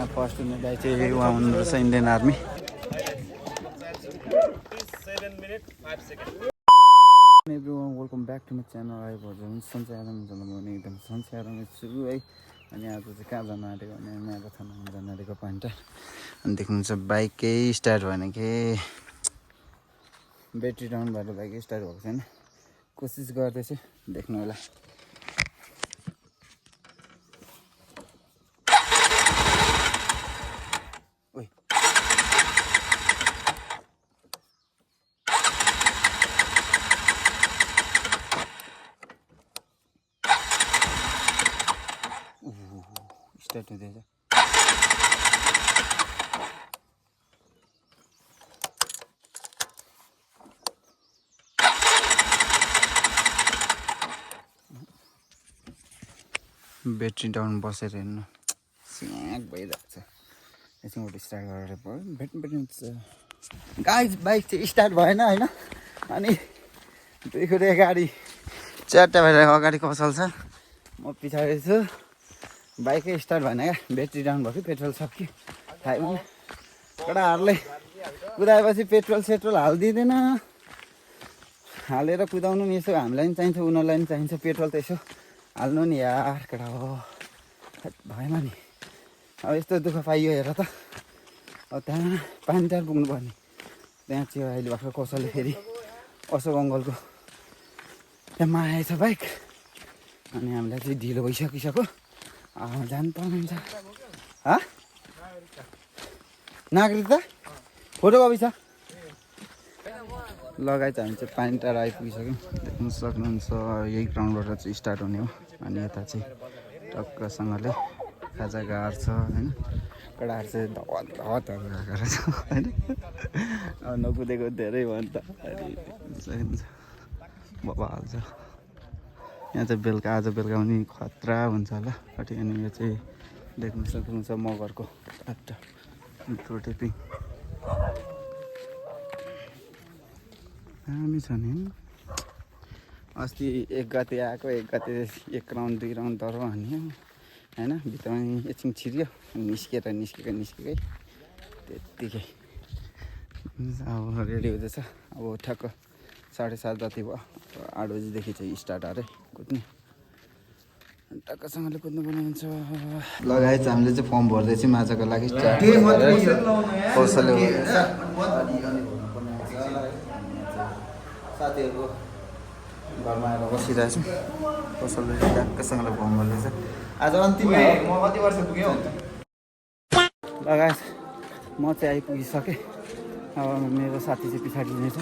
यहाँ फर्स्ट हुने दाइ चाहिँ उहाँ हुनुहुँदो रहेछ Indian army. Everyone welcome back to my channel. I भर्जन सन्चै आराम म एकदम सन्चै आराम छु है। अनि आज चाहिँ कहाँ जानु आँटेको भने म्याराथन जानु आँटेको पाइन्टा। अनि देख्नुहुन्छ बाइकै स्टार्ट भएन कि ब्याट्री डाउन भएर बाइकै स्टार्ट भएको छैन। कोसिस गर्दैछु, देख्नु होला। स्टार्ट हुँदैछ। ब्याट्री डाउन बसेर हेर्नु स्याक भइरहेको छ। एकछिनबाट स्टार्ट गरेर भयो गाइस। बाइक चाहिँ स्टार्ट भएन होइन। अनि दुई खुट्टे गाडी चारवटा भएर अगाडि कसल छ, म पछाडि छु। बाइकै स्टार्ट भएन क्या, ब्याट्री डाउन भयो कि पेट्रोल सक्यो थाहै भएन। केटाहरूले कुदाएपछि पेट्रोल सेट्रोल हालिदिँदैन, हालेर कुदाउनु नि। यसो हामीलाई पनि चाहिन्छ, उनीहरूलाई पनि चाहिन्छ पेट्रोल, त यसो हाल्नु नि यार केटा हो। भएन नि अब यस्तो दुःख पाइयो हेर त। अब त्यहाँ पानीटार पुग्नु पर्ने, त्यहाँ चाहिँ अहिले भर्खर कसैले फेरि अशोक अङ्कलको त्यहाँ आएछ बाइक। अनि हामीलाई चाहिँ ढिलो भइसकिसक्यो, जानु पर्नुहुन्छ। नागरिकता फोटो कपी छ लगाइ। चाहिँ हामी चाहिँ पानी टाढा आइपुगिसक्यौँ, देख्नु सक्नुहुन्छ। यही ग्राउन्डबाट चाहिँ स्टार्ट हुने हो। अनि यता चाहिँ टक्कसँगले खाजा गाड छ होइन। केटाहरू चाहिँ धतहरू गएको रहेछ होइन। अब नकुदेको धेरै भयो नि त, बाबा हाल्छ। यहाँ चाहिँ बेलुका, आज बेलुका पनि खतरा हुन्छ होला कति। अनि यो चाहिँ देख्नु सक्नुहुन्छ मगरको बाटो प्रोटेपिङ दामी छ नि। अस्ति 1 गते आएको, 1 गते 1 राउन्ड 2 राउन्ड डर हान्यो होइन। भित्रमा एकछिन छिर्यो, निस्केकै त्यत्तिकै अब रेडी हुँदैछ। अब ठ्याक्क 7:30 जति भयो। 8 बजीदेखि चाहिँ स्टार्ट अरे कुद्ने। टक्कसँगले कुद्नुपर्ने हुन्छ। लगाएछ हामीले चाहिँ फर्म भर्दैछौँ माछाको लागि। कसैले साथीहरूको घरमा आएर बसिरहेको छु। कसैले टक्कसँगले फर्म भर्दैछ। आज अन्तिम हो। म कति वर्ष पुग्यो लगाएछ। म चाहिँ आइपुगिसकेँ। अब मेरो साथी चाहिँ पछाडि हुनेछ।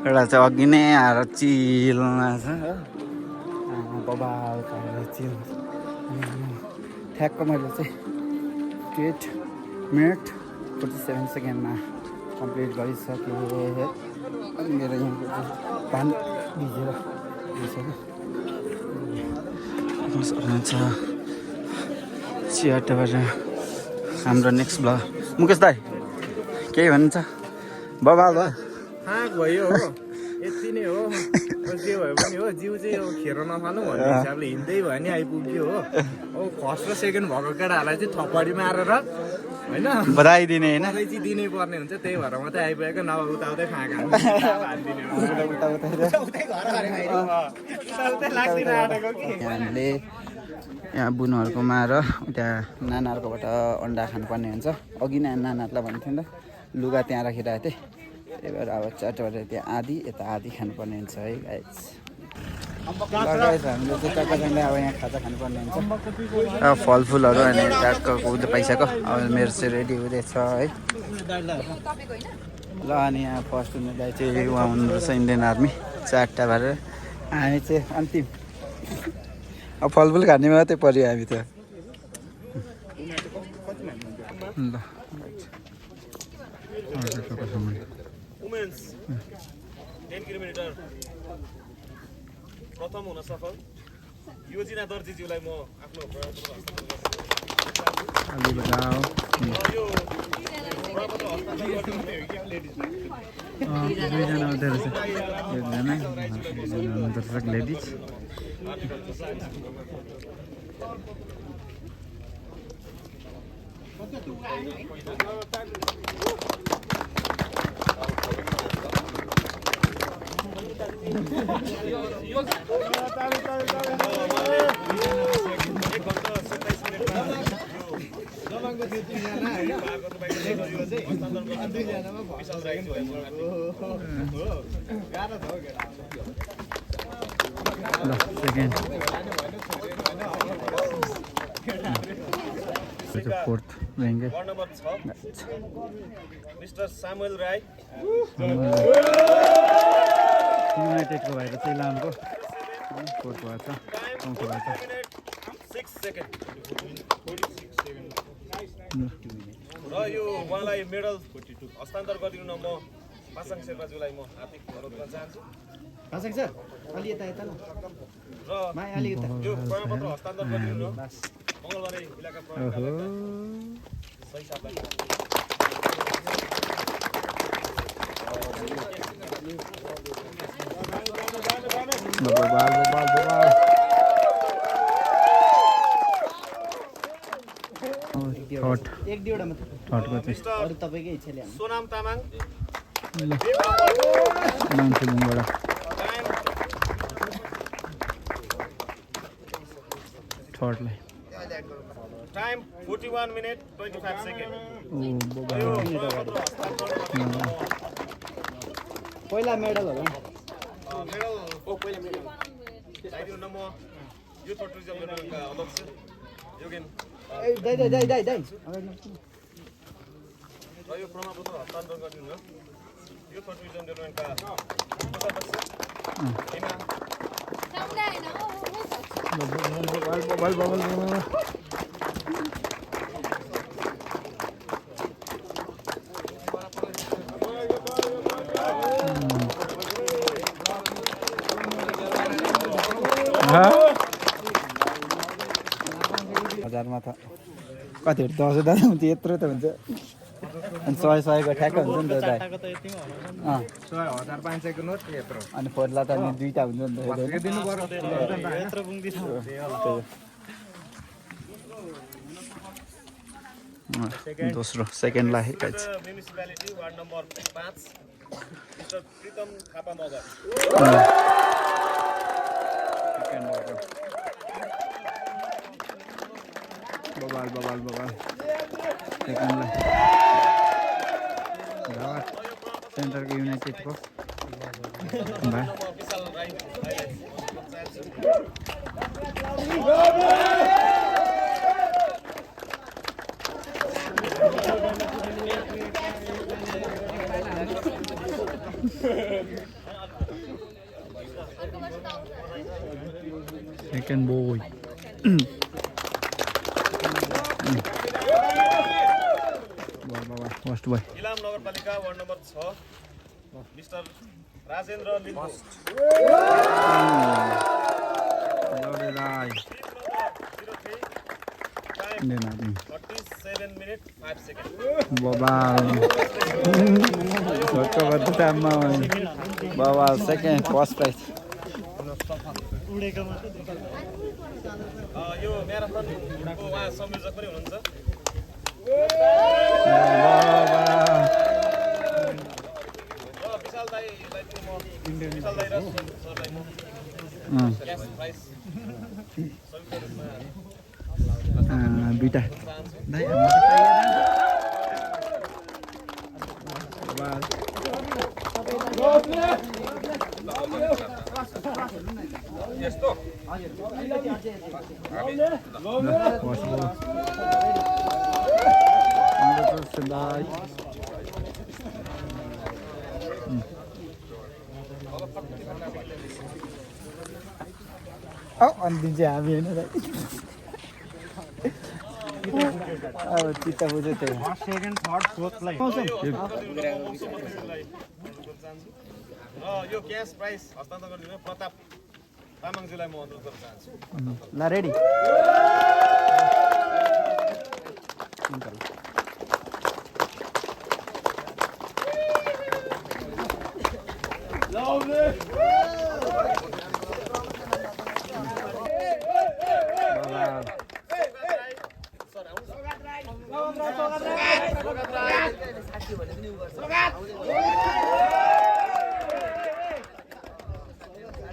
एउटा चाहिँ अघि नै आएर चिल्मा छ हो, बबाल पारेर चिल। ठ्याक्क मैले चाहिँ 8 मिनट 47 सेकेन्डमा कम्प्लिट गरिसकेँ। अनि मेरो यहाँको चाहिँ पानी भिजेर गइसक्यो। चियाटाबाट हाम्रो नेक्स्ट ब्लग। मुकेश दाई केही भन्नुहुन्छ? बबाल भयो हो, यति नै हो। जे भयो पनि हो, जिउ चाहिँ यो खेर नफाल्नु भन्ने हिसाबले हिँड्दै भयो नि आइपुग्यो हो। अब फर्स्ट र सेकेन्ड भएको केटाहरूलाई चाहिँ थप्पडी मारेर होइन बधाई दिने होइन, बधाई चाहिँ दिनै पर्ने हुन्छ। त्यही भएर मात्रै आइपुगेको, नभए उताउतै फाँका हामीले यहाँ बुनुहरूकोमा आएर त्यहाँ नानाहरूकोबाट अन्डा खानुपर्ने हुन्छ। अघि नै नानाहरूलाई भनेको थिएँ नि त, लुगा त्यहाँ राखिरहेको थिएँ। त्यही भएर अब चारवटा त्यहाँ आधी यता आधी खानुपर्ने हुन्छ है गाइस। लगाएछ हामीले चाहिँ टक्कसँगले अब यहाँ खाजा खानुपर्ने हुन्छ। अब फलफुलहरू अनि टक्कको पाइसक्यो। अब मेरो चाहिँ रेडी हुँदैछ है ल। अनि यहाँ फर्स्ट हुने दाइ चाहिँ उहाँ हुनुहुँदो रहेछ इन्डियन आर्मी। 4टा भएर हामी चाहिँ अन्तिम। अब फलफुल खाने मात्रै पऱ्यो हामी त ल। प्रथम हुन सफल योजना दर्जीज्यूलाई म आफ्नो लेडिज Second. Fourth रहेंगे. Ward number 6 mister Samuel Rai United को भएर चाहिँ लामको फोर्थ भएको छ चौथो भएको 6 सेकेन्ड र यो उहाँलाई मेडल हस्तान्तरण गरिदिनु म पासाङ शेर्पाज्यूलाई म हार्दिक अनुरोध गर्न चाहन्छु पासाङ सर अलि यता यता ल र यो प्रमाणपत्र हस्तान्तरण गरिदिनु न मङ्गलबारे इलाका प्रहरी सही साथलाई एक दुईवटा मात्र अरू तपाईँकै इच्छाले सोनाम तामाङ थर्डलाई टाइम 41 मिनट 25 सेकेन्ड पहिला मेडल होला मेडल चाहिदिनु न म यो टुरिज्म डिपार्टमेन्टका अध्यक्ष योगेन दाइ र यो प्रमाणपत्र हस्तान्तरण गरिदिनु न यो टुरिज्म डिपार्टमेन्टका कोषाध्यक्ष हेमा हजारमा त कतिहरू 10,000 हुन्छ यत्रो त हुन्छ अनि 100-100को ठ्याक्क हुन्छ नि त दाइ 1,500 को नोट यत्रो अनि फोर्ला त अनि दुईटा हुन्छ नि त दिनु पर्यो यत्रो पुग्दिछ दोस्रो सेकेन्डलाई municipality ward number 5 mister Pritam Thapa Magar बबाल सेकेन्डलाई सेन्टरको युनाइटेडको Vishal Rai second boy first boy Ilam नगरपालिका ward number 6 mister Rajendra Limbu Then 47 minutes 5 seconds. Baba, second, first prize. यो म्याराथन को उहाँ संयोजक पनि हुनुहुन्छ र विशाल दाइलाई पनि म विशाल दाइ र सरलाई म क्यास प्राइज संयुक्त रूपमा दुईटा यस्तो अन्तिम चाहिँ हामी होइन अब चित्त बुझ्यो त्यही सेकेन्ड थर्ड फोर्थलाई र यो क्यास प्राइज हस्तान्तरण गर्ने प्रताप तामाङज्यूलाई म अनुरोध गर्न चाहन्छु ल ready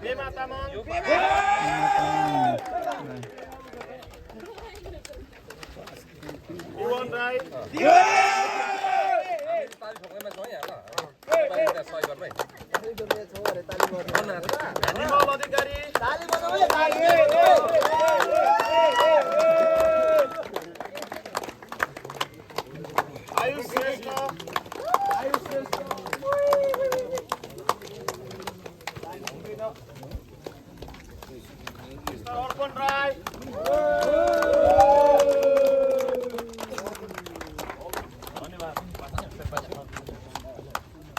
Pema Tamang Yuvan Rai Nimal Adhikari Ayush Shrestha mister Arpan Rai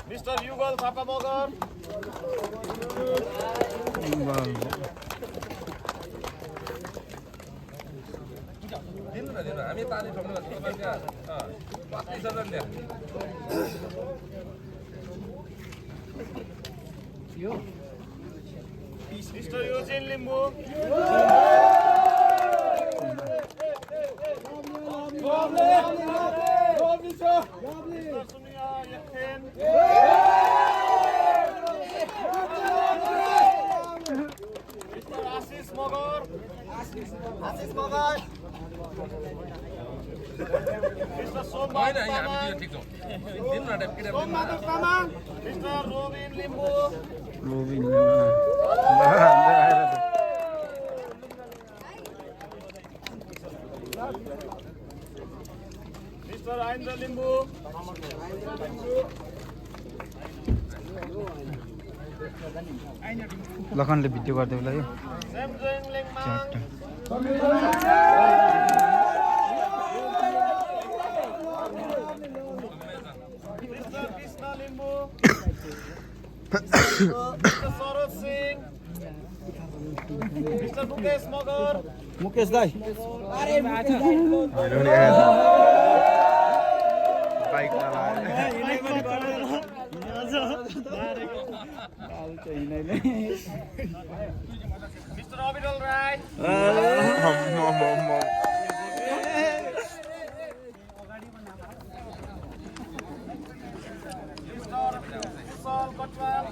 mister Yugal Thapa Magar हामी पानी ठोक्नु mister Yujin Limbu mister Suniya Yakthen mister Ashish Magar mister Sombahadur Tamang mister Robin Limbu mister Aindra Limbu लखनले भिडियो गरिदियो ल यो सेमजोङ लेङमाङ mister Krishna Limbu mister Saroj Singh mister Mukesh Magar Mukesh दाई mister Abiral Rai mister Kushal Katwal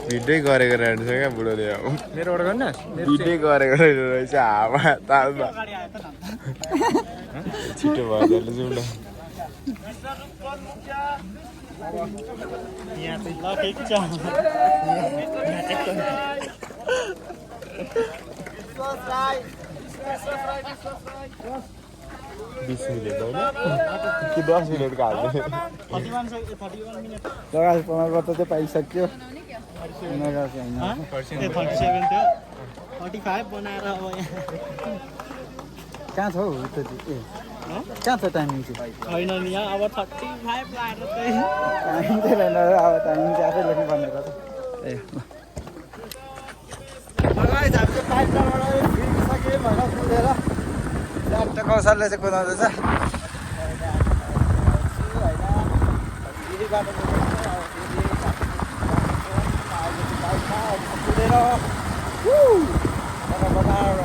video गरेको रहेछ क्या बुढोले अब मेरोबाट गर्न भिडियो गरेको रहेछ हावा तालमा छिटो भयो जाउँ न मिस्टर रूपन मुखिया विश्वास राई 20 मिनट हो कि 10 मिनटको हाल्ने जग्गा प्रमाणपत्र चाहिँ पाइसक्यो कहाँ छ हौ त्यो ए कहाँ छ टाइमिङ चाहिँ छैन नि यहाँ अब 35 लाएर चाहिँ टाइमिङ चाहिँ रहेन अब टाइमिङ चाहिँ आफै लेख्नुपर्ने रहेछ ए हामीले पाइपलाइनबाट फिरिसक्यो भनेर कुदेर डाक्टर कौशलले चाहिँ कुदाउँदैछ कुदेर बजार